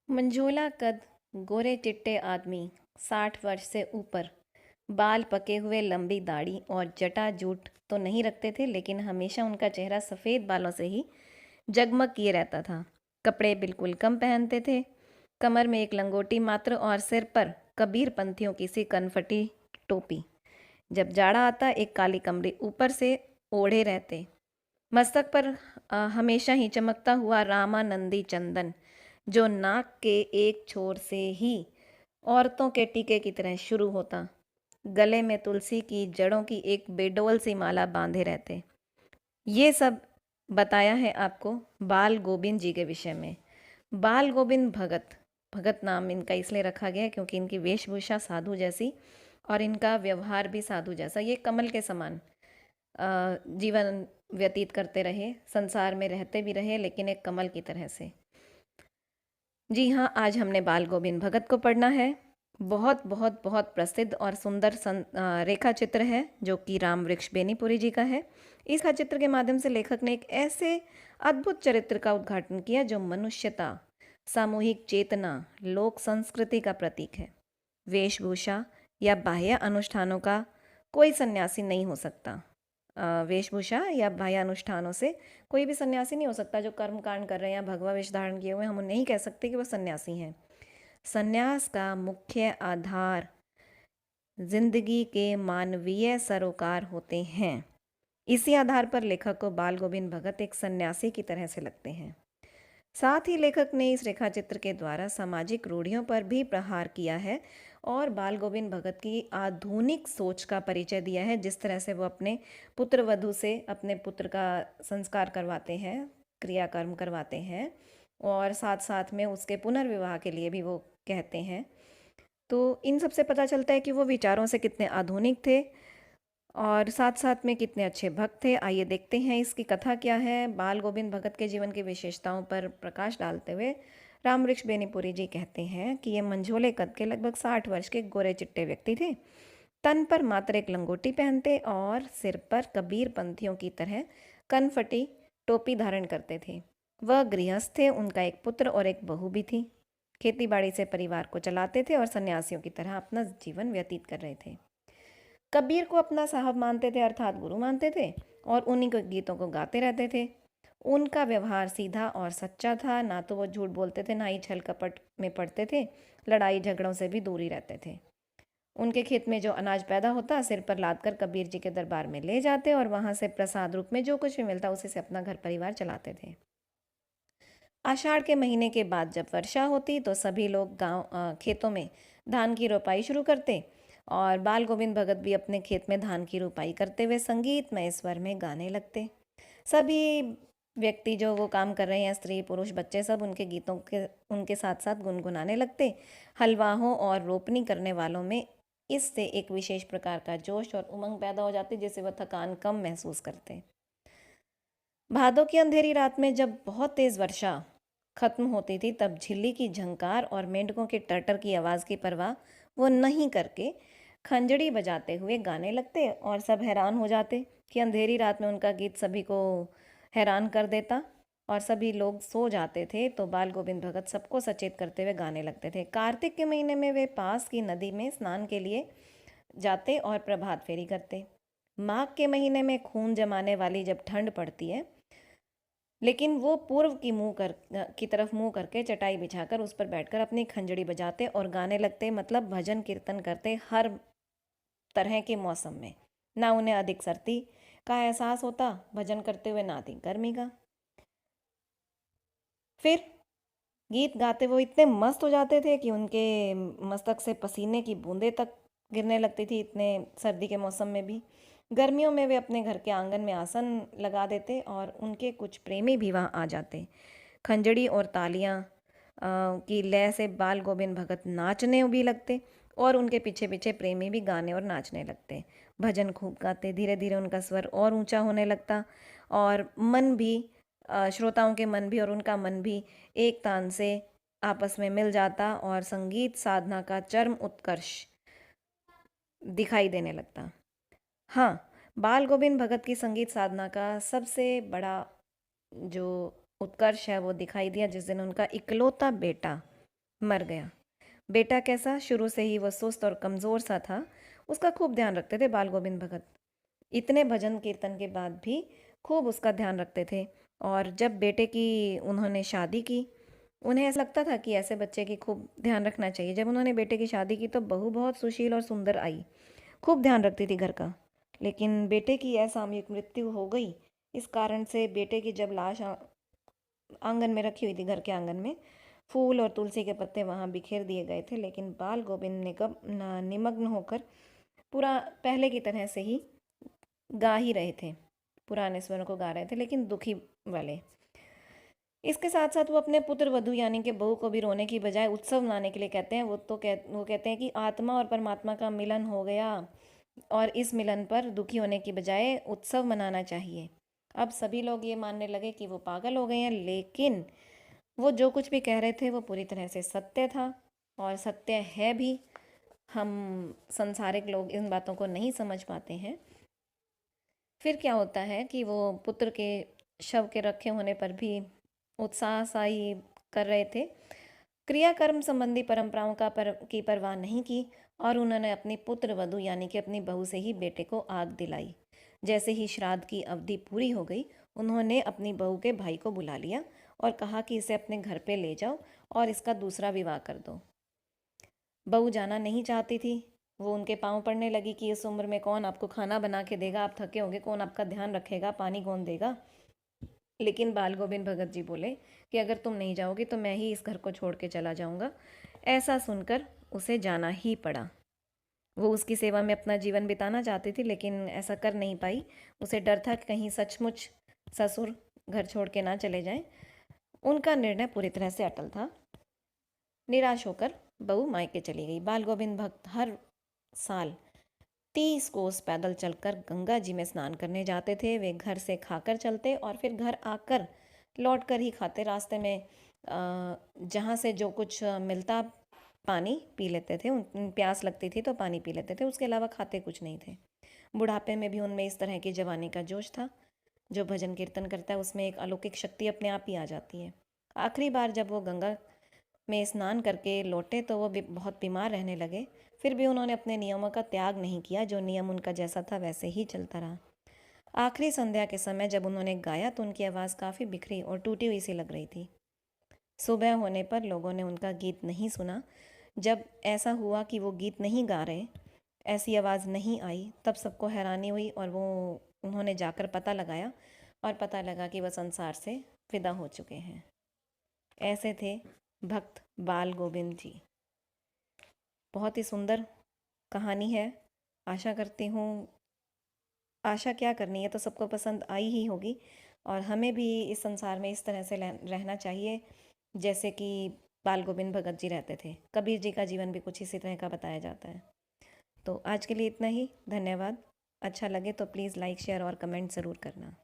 मंझोला कद, गोरे चिट्टे आदमी, 60 वर्ष से ऊपर, बाल पके हुए, लंबी दाढ़ी और जटा-जूट तो नहीं रखते थे, लेकिन हमेशा उनका चेहरा सफ़ेद बालों से ही जगमग किए रहता था। कपड़े बिल्कुल कम पहनते थे, कमर में एक लंगोटी मात्र और सिर पर कबीर पंथियों की सी कनफटी टोपी। जब जाड़ा आता, एक काली कमरी ऊपर से ओढ़े रहते। मस्तक पर हमेशा ही चमकता हुआ रामानंदी चंदन, जो नाक के एक छोर से ही औरतों के टीके की तरह शुरू होता। गले में तुलसी की जड़ों की एक बेडोल सी माला बांधे रहते। ये सब बताया है आपको बाल गोविंद जी के विषय में। बाल गोविंद भगत, भगत नाम इनका इसलिए रखा गया है क्योंकि इनकी वेशभूषा साधु जैसी और इनका व्यवहार भी साधु जैसा। ये कमल के समान जीवन व्यतीत करते रहे, संसार में रहते भी रहे, लेकिन एक कमल की तरह से। जी हाँ, आज हमने बाल गोविंद भगत को पढ़ना है। बहुत बहुत बहुत प्रसिद्ध और सुंदर रेखा चित्र है जो कि राम वृक्ष बेनीपुरी जी का है। इस रेखा चित्र के माध्यम से लेखक ने एक ऐसे अद्भुत चरित्र का उद्घाटन किया जो मनुष्यता, सामूहिक चेतना, लोक संस्कृति का प्रतीक है। वेशभूषा या बाह्य अनुष्ठानों का कोई सन्यासी नहीं हो सकता। वेशभूषा या बाह्य अनुष्ठानों से कोई भी सन्यासी नहीं हो सकता। जो कर्म कांड कर रहे हैं या भगवा वेश धारण किए हुए, हम उन्हें नहीं कह सकते कि वो सन्यासी हैं। सन्यास का मुख्य आधार जिंदगी के मानवीय सरोकार होते हैं। इसी आधार पर लेखक को बाल गोविंद भगत एक सन्यासी की तरह से लगते हैं। साथ ही लेखक ने इस रेखा चित्र के द्वारा सामाजिक रूढ़ियों पर भी प्रहार किया है और बाल गोविंद भगत की आधुनिक सोच का परिचय दिया है। जिस तरह से वो अपने पुत्र वधू से अपने पुत्र का संस्कार करवाते हैं, क्रियाकर्म करवाते हैं और साथ साथ में उसके पुनर्विवाह के लिए भी वो कहते हैं। तो इन सब से पता चलता है कि वो विचारों से कितने आधुनिक थे और साथ साथ में कितने अच्छे भक्त थे। आइए देखते हैं इसकी कथा क्या है। बाल गोविंद भगत के जीवन की विशेषताओं पर प्रकाश डालते हुए रामवृक्ष बेनीपुरी जी कहते हैं कि ये मंझोले कद के लगभग 60 वर्ष के गोरे चिट्टे व्यक्ति थे। तन पर मात्र एक लंगोटी पहनते और सिर पर कबीर पंथियों की तरह कनफटी टोपी धारण करते थे। वह गृहस्थ थे, उनका एक पुत्र और एक बहू भी थी। खेती बाड़ी से परिवार को चलाते थे और सन्यासियों की तरह अपना जीवन व्यतीत कर रहे थे। कबीर को अपना साहब मानते थे, अर्थात गुरु मानते थे और उन्हीं के गीतों को गाते रहते थे। उनका व्यवहार सीधा और सच्चा था, ना तो वो झूठ बोलते थे, ना ही छल कपट में पड़ते थे। लड़ाई झगड़ों से भी दूरी रहते थे। उनके खेत में जो अनाज पैदा होता, सिर पर लाद कर कबीर जी के दरबार में ले जाते और वहां से प्रसाद रूप में जो कुछ भी मिलता उसी से अपना घर परिवार चलाते थे। आषाढ़ के महीने के बाद जब वर्षा होती तो सभी लोग खेतों में धान की रोपाई शुरू करते और बाल गोविंद भगत भी अपने खेत में धान की रोपाई करते हुए संगीतमय स्वर में गाने लगते। सभी व्यक्ति जो वो काम कर रहे हैं, स्त्री पुरुष बच्चे, सब उनके गीतों के उनके साथ साथ गुनगुनाने लगते। हलवाहों और रोपनी करने वालों में इससे एक विशेष प्रकार का जोश और उमंग पैदा हो जाती, जिससे वह थकान कम महसूस करते। भादों की अंधेरी रात में जब बहुत तेज वर्षा खत्म होती थी, तब झिल्ली की झंकार और मेंढकों के टर्टर की आवाज़ की परवाह वो नहीं करके खंजड़ी बजाते हुए गाने लगते और सब हैरान हो जाते कि अंधेरी रात में उनका गीत सभी को हैरान कर देता और सभी लोग सो जाते थे। तो बाल गोविंद भगत सबको सचेत करते हुए गाने लगते थे। कार्तिक के महीने में वे पास की नदी में स्नान के लिए जाते और प्रभात फेरी करते। माघ के महीने में खून जमाने वाली जब ठंड पड़ती है, लेकिन वो पूर्व की तरफ मुंह करके चटाई बिछाकर उस पर बैठकर अपनी खंजड़ी बजाते और गाने लगते, मतलब भजन कीर्तन करते हर तरह के मौसम में। ना उन्हें अधिक सर्दी का एहसास होता भजन करते हुए, ना अधिक गर्मी का। फिर गीत गाते वो इतने मस्त हो जाते थे कि उनके मस्तक से पसीने की बूंदें तक गिरने लगती थी, इतने सर्दी के मौसम में भी। गर्मियों में वे अपने घर के आंगन में आसन लगा देते और उनके कुछ प्रेमी भी वहाँ आ जाते। खंजड़ी और तालियां की लय से बाल गोविंद भगत नाचने भी लगते और उनके पीछे पीछे प्रेमी भी गाने और नाचने लगते। भजन खूब गाते, धीरे धीरे उनका स्वर और ऊंचा होने लगता और मन भी, श्रोताओं के मन भी और उनका मन भी एक तान से आपस में मिल जाता और संगीत साधना का चरम उत्कर्ष दिखाई देने लगता। हाँ, बाल गोविंद भगत की संगीत साधना का सबसे बड़ा जो उत्कर्ष है वो दिखाई दिया जिस दिन उनका इकलौता बेटा मर गया। बेटा कैसा? शुरू से ही वो सुस्त और कमज़ोर सा था। उसका खूब ध्यान रखते थे बाल गोविंद भगत। इतने भजन कीर्तन के बाद भी खूब उसका ध्यान रखते थे। और जब बेटे की उन्होंने शादी की, उन्हें ऐसा लगता था कि ऐसे बच्चे की खूब ध्यान रखना चाहिए। जब उन्होंने बेटे की शादी की तो बहू बहुत सुशील और सुंदर आई, खूब ध्यान रखती थी घर का। लेकिन बेटे की असामयिक मृत्यु हो गई। इस कारण से बेटे की जब लाश आंगन में रखी हुई थी, घर के आंगन में, फूल और तुलसी के पत्ते वहाँ बिखेर दिए गए थे, लेकिन बाल गोविंद निमग्न होकर पूरा पहले की तरह से ही गा ही रहे थे, पुराने स्वरों को गा रहे थे, लेकिन दुखी वाले। इसके साथ साथ वो अपने पुत्र वधू यानी कि बहू को भी रोने की बजाय उत्सव मनाने के लिए कहते हैं। वो कहते हैं कि आत्मा और परमात्मा का मिलन हो गया और इस मिलन पर दुखी होने की बजाय उत्सव मनाना चाहिए। अब सभी लोग ये मानने लगे कि वो पागल हो गए हैं, लेकिन वो जो कुछ भी कह रहे थे वो पूरी तरह से सत्य था और सत्य है भी। हम संसारिक लोग इन बातों को नहीं समझ पाते हैं। फिर क्या होता है कि वो पुत्र के शव के रखे होने पर भी उत्साह सा ही कर रहे थे। क्रियाकर्म संबंधी परंपराओं की परवाह नहीं की और उन्होंने अपनी पुत्र वधू यानी कि अपनी बहू से ही बेटे को आग दिलाई। जैसे ही श्राद्ध की अवधि पूरी हो गई, उन्होंने अपनी बहू के भाई को बुला लिया और कहा कि इसे अपने घर पे ले जाओ और इसका दूसरा विवाह कर दो। बहू जाना नहीं चाहती थी। वो उनके पाँव पड़ने लगी कि इस उम्र में कौन आपको खाना बना के देगा, आप थके होंगे, कौन आपका ध्यान रखेगा, पानी कौन देगा। लेकिन बाल गोविंद भगत जी बोले कि अगर तुम नहीं जाओगी तो मैं ही इस घर को छोड़ के चला जाऊंगा। ऐसा सुनकर उसे जाना ही पड़ा। वो उसकी सेवा में अपना जीवन बिताना चाहती थी, लेकिन ऐसा कर नहीं पाई। उसे डर था कि कहीं सचमुच ससुर घर छोड़ के ना चले जाएं। उनका निर्णय पूरी तरह से अटल था। निराश होकर बहू मायके चली गई। बाल गोविंद भक्त हर साल 30 कोस पैदल चलकर गंगा जी में स्नान करने जाते थे। वे घर से खाकर चलते और फिर घर आकर लौट कर ही खाते। रास्ते में जहाँ से जो कुछ मिलता पानी पी लेते थे। उन प्यास लगती थी तो पानी पी लेते थे, उसके अलावा खाते कुछ नहीं थे। बुढ़ापे में भी उनमें इस तरह की जवानी का जोश था। जो भजन कीर्तन करता है उसमें एक अलौकिक शक्ति अपने आप ही आ जाती है। आखिरी बार जब वो गंगा में स्नान करके लौटे तो वो बहुत बीमार रहने लगे। फिर भी उन्होंने अपने नियमों का त्याग नहीं किया। जो नियम उनका जैसा था वैसे ही चलता रहा। आखिरी संध्या के समय जब उन्होंने गाया तो उनकी आवाज़ काफ़ी बिखरी और टूटी हुई सी लग रही थी। सुबह होने पर लोगों ने उनका गीत नहीं सुना। जब ऐसा हुआ कि वो गीत नहीं गा रहे, ऐसी आवाज़ नहीं आई, तब सबको हैरानी हुई और उन्होंने जाकर पता लगाया और पता लगा कि वह संसार से विदा हो चुके हैं। ऐसे थे भक्त बाल गोविंद जी। बहुत ही सुंदर कहानी है। आशा करती हूँ, आशा क्या करनी है, तो सबको पसंद आई ही होगी और हमें भी इस संसार में इस तरह से रहना चाहिए जैसे कि बाल गोविंद भगत जी रहते थे। कबीर जी का जीवन भी कुछ इसी तरह का बताया जाता है। तो आज के लिए इतना ही। धन्यवाद। अच्छा लगे तो प्लीज़ लाइक, शेयर और कमेंट ज़रूर करना।